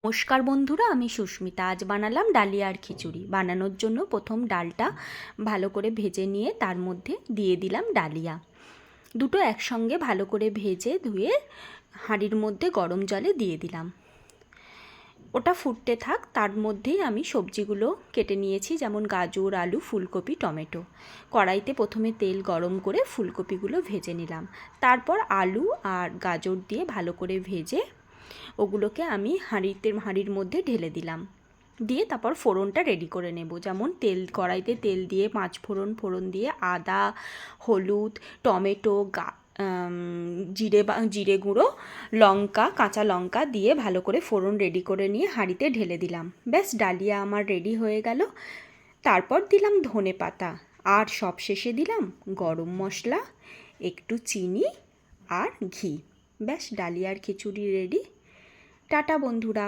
নমস্কার বন্ধুরা, আমি সুস্মিতা। আজ বানালাম ডালিয়ার খিচুড়ি। বানানোর জন্য প্রথম ডালটা ভালো করে ভেজে নিয়ে তার মধ্যে দিয়ে দিলাম ডালিয়া। দুটো একসঙ্গে ভালো করে ভেজে ধুয়ে হাঁড়ির মধ্যে গরম জলে দিয়ে দিলাম। ওটা ফুটতে থাক, তার মধ্যেই আমি সবজিগুলো কেটে নিয়েছি, যেমন গাজর, আলু, ফুলকপি, টমেটো। কড়াইতে প্রথমে তেল গরম করে ফুলকপিগুলো ভেজে নিলাম। তারপর আলু আর গাজর দিয়ে ভালো করে ভেজে ওগুলোকে আমি হাঁড়ির মধ্যে ঢেলে দিলাম। দিয়ে তারপর ফোড়নটা রেডি করে নেব। যেমন কড়াইতে তেল দিয়ে ফোড়ন দিয়ে আদা, হলুদ, টমেটো, জিরে গুঁড়ো, লঙ্কা, কাঁচা লঙ্কা দিয়ে ভালো করে ফোড়ন রেডি করে নিয়ে হাঁড়িতে ঢেলে দিলাম। ব্যাস, ডালিয়া আমার রেডি হয়ে গেল। তারপর দিলাম ধনেপাতা আর সবশেষে দিলাম গরম মশলা, একটু চিনি আর ঘি। ব্যাস, ডালিয়ার খিচুড়ি রেডি। টাটা বন্ধুরা।